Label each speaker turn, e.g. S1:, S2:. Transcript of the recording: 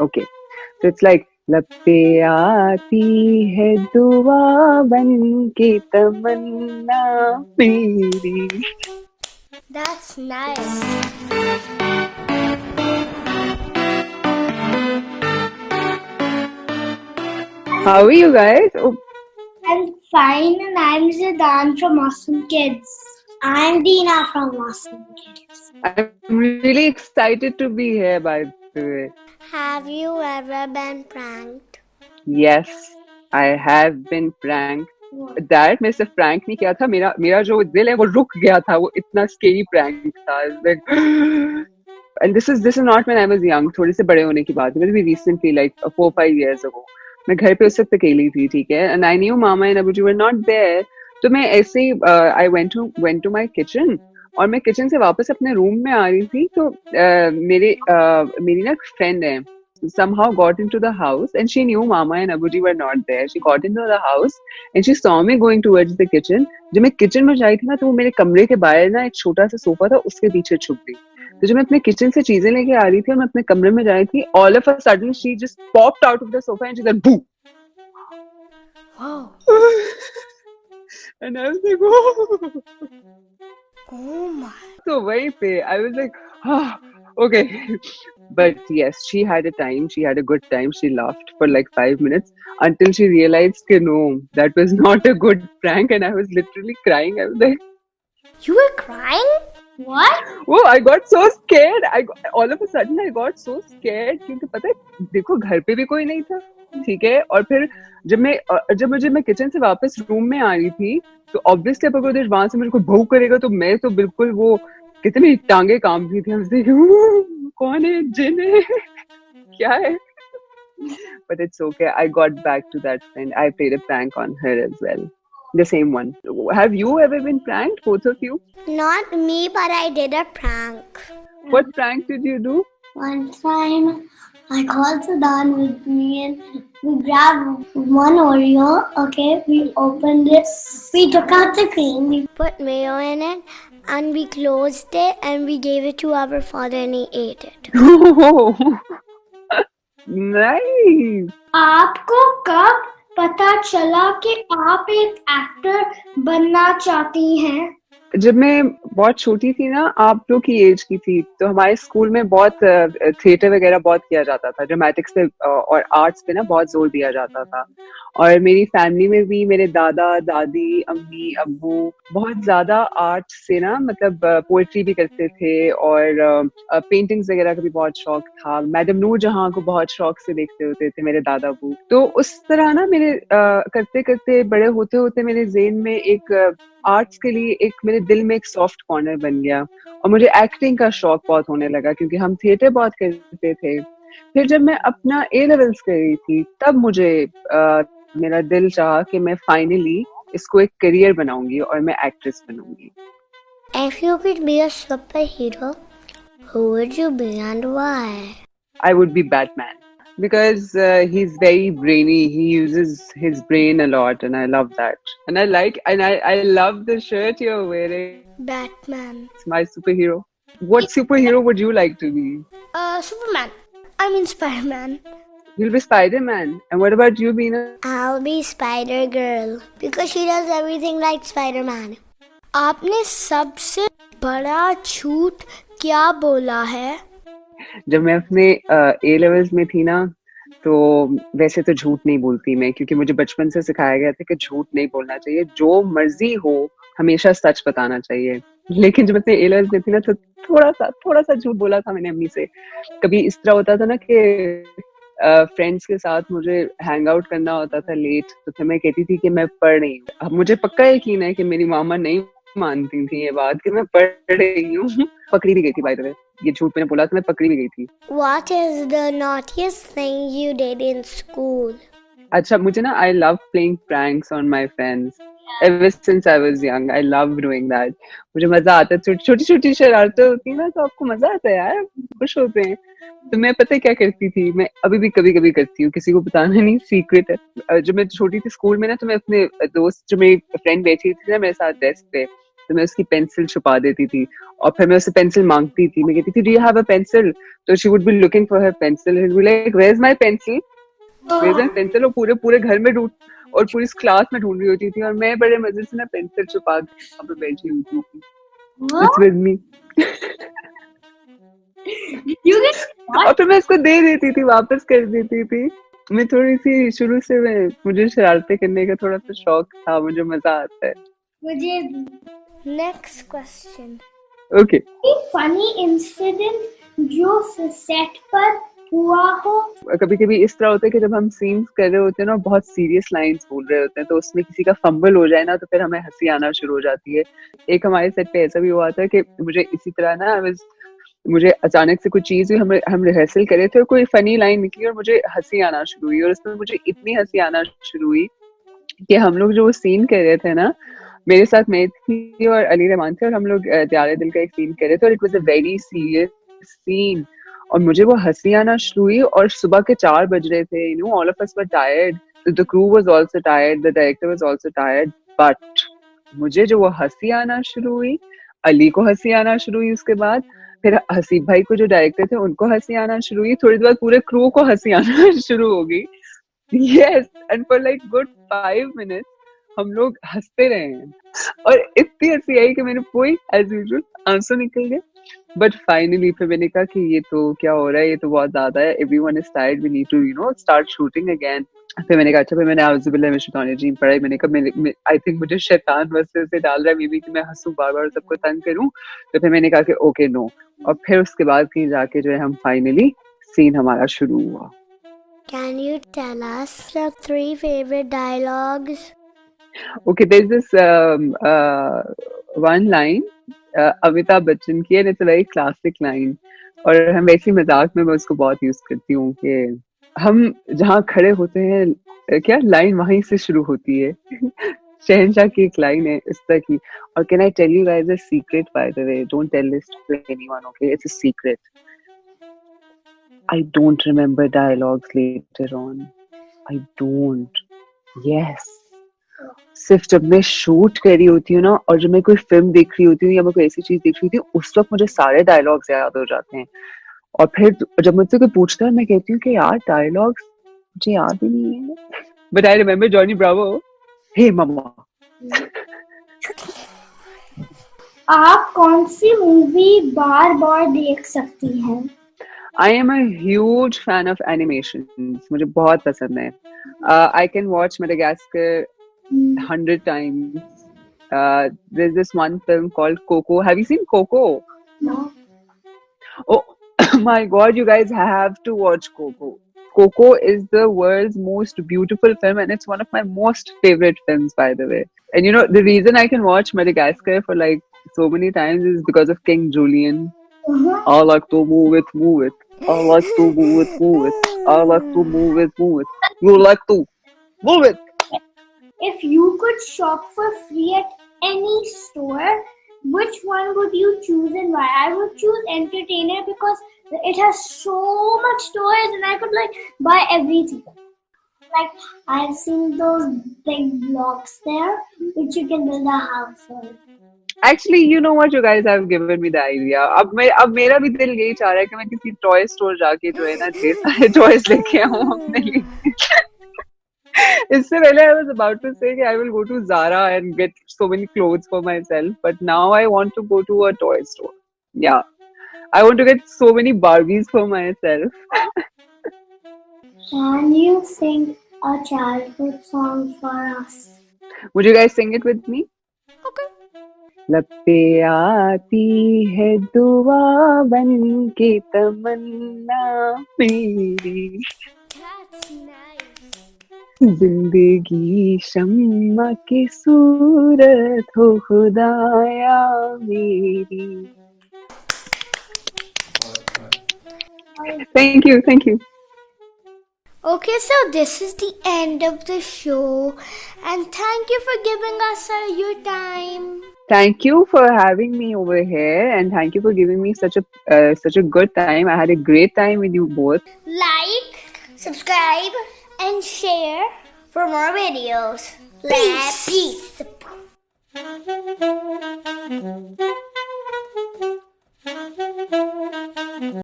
S1: Okay, so it's like लब पे आती है दुआ बन के तमन्ना मेरी.
S2: That's nice.
S1: How are you guys? Oh,
S2: I'm fine, and I'm Zidan from Awesome Kids. I'm Dina from Awesome Kids.
S1: I'm really excited to be here, by the way.
S2: Have you ever been pranked?
S1: Yes, I have been pranked. That मैं सिर्फ prank नहीं किया था, मेरा मेरा जो दिल है वो रुक गया था, वो इतना स्केरी प्रैंक था. Like, and this is not when I was young, थोड़े से बड़े होने की बात है, maybe recently, like 4-5 years ago. मैं घर पे उस वक्त अकेली थी, ठीक है, and I knew Mama and Abuji were not there. तो मैं ऐसे ही I went to my kitchen, और मैं किचन से वापस अपने रूम में आ रही थी, तो मेरी ना फ्रेंड है, somehow got into the house, and she knew Mama and Abuji were not there. She got into the house and she saw me going towards the kitchen. जब मैं किचन में जाई थी ना, तो वो मेरे कमरे के बाहर ना एक छोटा सा सोफा था, उसके पीछे छुप गई. तो जब मैं अपने किचन से चीजें लेके आ रही थी और मैं अपने कमरे में जा रही थी, all of a sudden she just popped out of the sofa and she said boo.
S2: Wow.
S1: And I was like, oh.
S2: Oh my.
S1: So वहीं पे I was like, ah, okay. But yes, she had a time. She had a good time. She laughed for like 5 minutes until she realized that no, that was not a good prank, and I was literally crying. I was like,
S2: You were crying? What?
S1: oh, I got so scared. All of a sudden I got so scared क्योंकि पता है, देखो घर पे भी कोई नहीं था, ठीक है, और फिर जब मैं किचन से वापस रूम में आ रही थी, तो ऑब्वियसली अगर वहां से मेरे को भौंक करेगा, तो मैं तो बिल्कुल वो कितनी टांगे कांपती थी. हमसे कौन है, जिन है, क्या है. But it's okay. I got back to that friend. I played a prank on her as well. The same one. Have you ever been pranked, both of you?
S2: Not me, but I did a prank.
S1: What prank did you do?
S2: One time, I called Sudan with me and we grabbed one Oreo, okay, we opened it, we took out the cream, we put mayo in it, and we closed it and we gave it to our father and he ate it.
S1: Nice.
S2: आपको कब पता चला कि आप एक actor बनना चाहती हैं?
S1: जब मैं बहुत छोटी थी ना, आप लोग की एज की थी, तो हमारे स्कूल में बहुत थिएटर वगैरह बहुत किया जाता था, ड्रामेटिक्स पे और आर्ट्स पे ना बहुत जोर दिया जाता था. और मेरी फैमिली में भी मेरे दादा दादी अम्मी अब्बू बहुत ज्यादा आर्ट से ना, मतलब पोएट्री भी करते थे, और पेंटिंग्स वगैरह का भी बहुत शौक था. मैडम नूर जहां को बहुत शौक से देखते होते थे मेरे दादा अब्बू. तो उस तरह ना मेरे करते करते बड़े होते होते मेरे ज़हन में एक आर्ट्स के लिए एक मेरे दिल में एक सॉफ्ट कॉर्नर बन गया, और मुझे एक्टिंग का शौक बहुत होने लगा क्योंकि हम थिएटर बहुत करते थे. फिर जब मैं अपना ए लेवल्स कर रही थी, तब मुझे मेरा दिल चाहा कि मैं फाइनली इसको एक करियर बनाऊंगी और मैं actress बनूंगी.
S2: If you could be a superhero, who would you be and why?
S1: I would be Batman because he's very brainy. He uses his brain a lot, and I love that. And I love the shirt you're wearing.
S2: Batman.
S1: It's my superhero. What superhero would you like to be?
S2: Superman. I mean Spider-Man.
S1: You'll be Spider-Man. And what about you, Beena?
S2: I'll be Spider-Girl because she does everything like Spider-Man. आपने सबसे बड़ा झूठ क्या बोला है?
S1: जब मैं अपने ए लेवल्स में थी ना, तो वैसे तो झूठ नहीं बोलती मैं, क्योंकि मुझे बचपन से सिखाया गया था कि झूठ नहीं बोलना चाहिए, जो मर्जी हो हमेशा सच बताना चाहिए. लेकिन जब अपने ए लेवल्स में थी ना, तो थोड़ा सा झूठ बोला था मैंने अम्मी से. कभी इस तरह होता था ना कि फ्रेंड्स के साथ मुझे हैंग आउट करना होता था लेट, तो फिर मैं कहती थी कि मैं पढ़ रही हूँ. अब मुझे पक्का यकीन है कि मेरी मामा नहीं मानती थी ये बात कि मैं पढ़ रही हूँ. पकड़ी भी गई थी, बाय द वे. ये झूठ मैंने बोला तो मैं पकड़ी भी गई थी.
S2: What is the naughtiest thing you did in school?
S1: अच्छा, मुझे ना I love playing pranks on my friends. Ever since I was young, I love doing that. मुझे मजा आता है. छोटी शरारतें होती है ना, तो आपको मजा आता है यार, खुश होते हैं. तो मैं पता है क्या करती थी, मैं अभी भी कभी कभी करती हूँ, किसी को बताना नहीं, सीक्रेट है. जब मैं छोटी थी स्कूल में ना, तो मैं अपने दोस्त, जो मेरी फ्रेंड बैठी थी ना मेरे साथ डेस्क पे, तो मैं उसकी पेंसिल छुपा देती थी और फिर मैं उससे पेंसिल मांगती थी, मैं कहती थी do you have a pencil, तो she would be looking for her pencil and be like where is my pencil, where is my pencil, और पूरे पूरे घर में ढूंढ और पूरी क्लास में ढूंढ रही होती थी और मैं बड़े मजे से ना पेंसिल छुपा के वहां पे बैठी होती थी, इट्स विद मी। और फिर मैं इसको दे देती थी, वापस कर देती थी। मैं थोड़ी सी शुरू से मुझे शरारतें करने का थोड़ा सा शौक था, मुझे मजा आता है।
S2: मुझे next question,
S1: okay,
S2: funny incident जो सेट पर हुआ हो।
S1: कभी कभी इस तरह होता है कि जब हम सीन्स कर रहे होते हैं ना, बहुत सीरियस लाइंस बोल रहे होते हैं, तो उसमें किसी का फंबल हो जाए ना, तो फिर हमें हंसी आना शुरू हो जाती है। एक हमारे सेट पे ऐसा भी हुआ था कि मुझे इसी तरह ना मुझे अचानक से कुछ चीज हुई, हम रिहर्सल कर रहे थे और कोई फनी लाइन निकली और मुझे हंसी आना शुरू हुई, और उसमें मुझे इतनी हंसी आना शुरू हुई कि हम लोग जो सीन कर रहे थे ना, मेरे साथ मैं थी और अली रहमान थे, और हम लोग प्यारे दिल का एक सीन कर रहे थे और it was a very serious scene, और मुझे वो हंसी आना शुरू हुई। और सुबह के 4 बज रहे थे, you know all of us were tired, the crew was also tired, the director was also tired, but मुझे जो वो हंसी आना शुरू हुई, अली को हंसी आना शुरू हुई, उसके बाद फिर हसीब भाई को जो डायरेक्टर थे उनको हंसी आना शुरू हुई, थोड़ी देर बाद पूरे क्रू को हंसी आना शुरू हो गई। Yes, and for like good 5 minutes हम लोग हंसते रहे हैं और इतनी हंसी आई कि मेरे कोई एज यूजुअल आंसू निकल गए। बट फाइनली फिर मैंने कहा कि ये तो क्या हो रहा है, ये तो बहुत ज्यादा है, everyone is tired, we need to you know start shooting again. फिर मैंने कहा अच्छा, फिर मैंने आउज़ुबिल्लाह मिनश शैतानिर रजीम पढ़ा, मैंने कहा आई थिंक मुझे शैतान वसवसे से डाल रहा है मे बी कि मैं हंसूं बार बार सबको तंग करूं, तो फिर मैंने कहा कि ओके नो, और फिर उसके बाद कहीं जाके जो है हम फाइनली सीन हमारा शुरू हुआ।
S2: Can you tell us your 3 favorite dialogues?
S1: Okay, there's this one line Amitabh Bachchan की, and it's a very classic line, और हम वैसे ही मजाक में मैं उसको बहुत यूज करती हूँ कि हम जहाँ खड़े होते हैं क्या लाइन वहीं से शुरू होती है। शहनशाह की एक लाइन है इस तरह की, और can I tell you guys a secret by the way, don't tell this to anyone, okay, it's a secret, I don't remember dialogues later on. I don't. Yes. सिर्फ जब मैं शूट कर रही होती हूँ ना, और जब मैं कोई फिल्म देख रही होती हूँ या मैं कोई ऐसी चीज देख रही होती हूँ, उस वक्त मुझे सारे डायलॉग्स याद हो जाते हैं। और फिर जब मुझसे कोई पूछता है, मैं कहती हूँ कि यार डायलॉग्स मुझे याद ही नहीं है, but I remember Johnny Bravo, hey mama.
S2: आप कौन सी मूवी बार बार देख सकती हैं?
S1: I am a huge fan of animations. मुझे बहुत पसंद है. I can watch Madagascar 100 times. There's this one film called Coco. Have you seen Coco?
S2: No.
S1: Oh my God, you guys have to watch Coco. Coco is the world's most beautiful film, and it's one of my most favorite films, by the way. And you know, the reason I can watch Madagascar for like so many times is because of King Julian. I like to move it, move it. I like to move it, move it. I like to move it, move it. You like to move it.
S2: If you could shop for free at any store, which one would you choose and why? I would choose Entertainer because it has so much toys and I could like buy everything. Like I've seen those big blocks there, which you can build a house on.
S1: Actually, you know what, you guys have given me the idea. अब मेरा भी दिल यही चाह रहा है कि मैं किसी टॉय स्टोर जाके जो है ना ढेर सारे टॉयज लेके आऊँ अपने लिए. इससे पहले I was about to say I will go to Zara and get so many clothes for myself, but now I want to go to a toy store. Yeah, I want to get so many Barbies for myself.
S2: Can you sing a childhood song for us?
S1: Would you guys sing it with me?
S2: Okay.
S1: लब पे आती है दुआ बन के तमन्ना मेरी,
S2: That's nice.
S1: जिंदगी शम्मा की सूरत हो खुदाया मेरी. Thank you, thank you.
S2: Okay, so this is the end of the show, and thank you for giving us your time.
S1: Thank you for having me over here, and thank you for giving me such a good time. I had a great time with you both.
S2: Like, subscribe, and share for more videos. Peace.